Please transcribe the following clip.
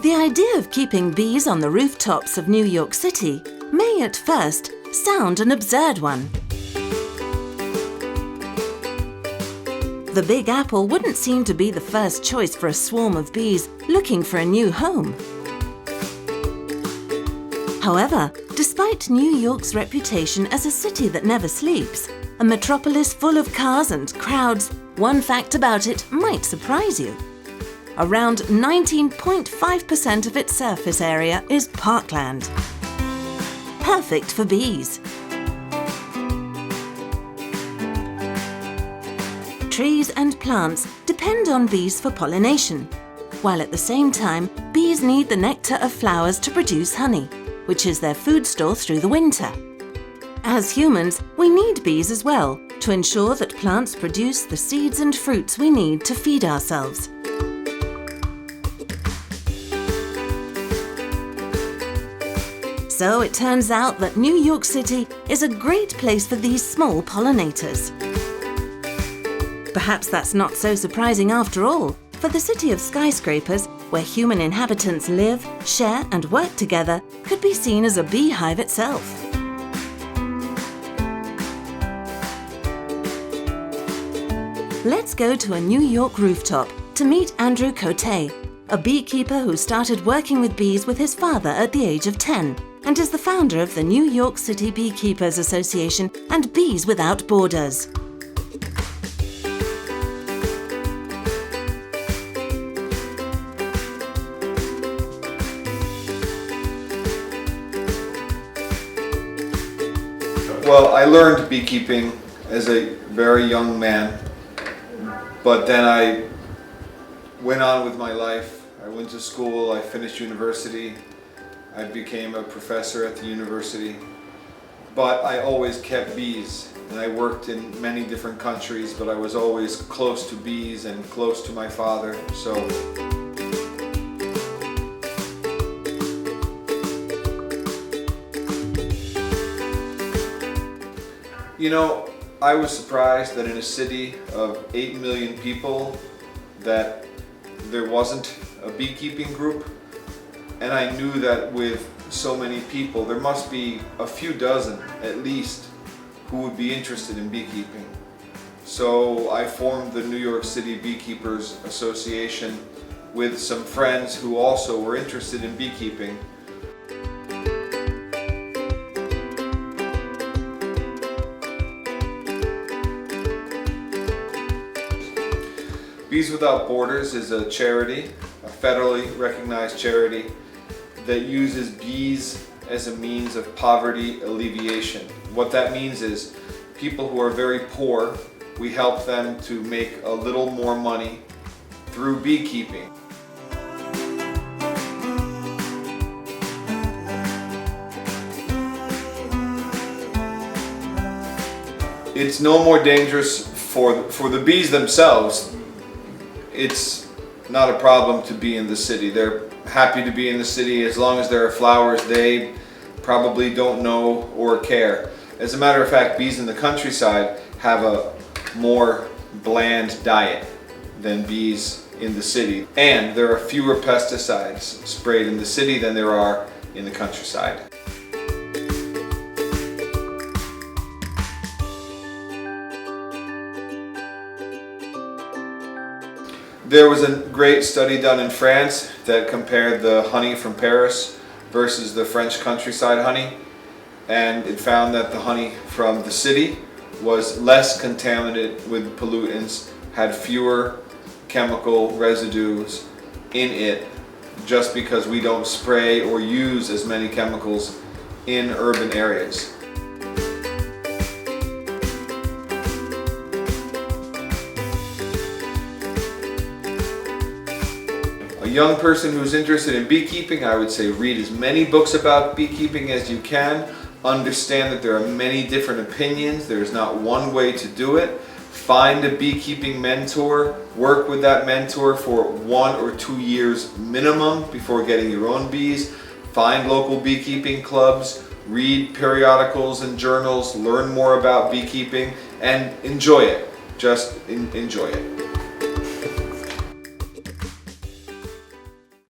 The idea of keeping bees on the rooftops of New York City may at first sound an absurd one. The Big Apple wouldn't seem to be the first choice for a swarm of bees looking for a new home. However, despite New York's reputation as a city that never sleeps, a metropolis full of cars and crowds, one fact about it might surprise you. Around 19.5% of its surface area is parkland. Perfect for bees. Trees and plants depend on bees for pollination, while at the same time, bees need the nectar of flowers to produce honey, which is their food store through the winter. As humans, we need bees as well to ensure that plants produce the seeds and fruits we need to feed ourselves. So it turns out that New York City is a great place for these small pollinators. Perhaps that's not so surprising after all, for the city of skyscrapers, where human inhabitants live, share and work together, could be seen as a beehive itself. Let's go to a New York rooftop to meet Andrew Cote, a beekeeper who started working with bees with his father at the age of 10 and is the founder of the New York City Beekeepers Association and Bees Without Borders. Well, I learned beekeeping as a very young man, but then I went on with my life. I went to school, I finished university, I became a professor at the university, but I always kept bees, and I worked in many different countries, but I was always close to bees and close to my father, so. You know, I was surprised that in a city of 8 million people that there wasn't a beekeeping group, and I knew that with so many people there must be a few dozen at least who would be interested in beekeeping. So I formed the New York City Beekeepers Association with some friends who also were interested in beekeeping. Bees Without Borders is a charity, a federally recognized charity that uses bees as a means of poverty alleviation. What that means is people who are very poor, we help them to make a little more money through beekeeping. It's no more dangerous for the bees themselves. It's not a problem to be in the city. They're happy to be in the city as long as there are flowers. They probably don't know or care. As a matter of fact, bees in the countryside have a more bland diet than bees in the city. And there are fewer pesticides sprayed in the city than there are in the countryside. There was a great study done in France that compared the honey from Paris versus the French countryside honey, and it found that the honey from the city was less contaminated with pollutants, had fewer chemical residues in it, just because we don't spray or use as many chemicals in urban areas. A young person who's interested in beekeeping, I would say read as many books about beekeeping as you can. Understand that there are many different opinions. There's not one way to do it. Find a beekeeping mentor. Work with that mentor for 1 or 2 years minimum before getting your own bees. Find local beekeeping clubs. Read periodicals and journals. Learn more about beekeeping and enjoy it. Just enjoy it.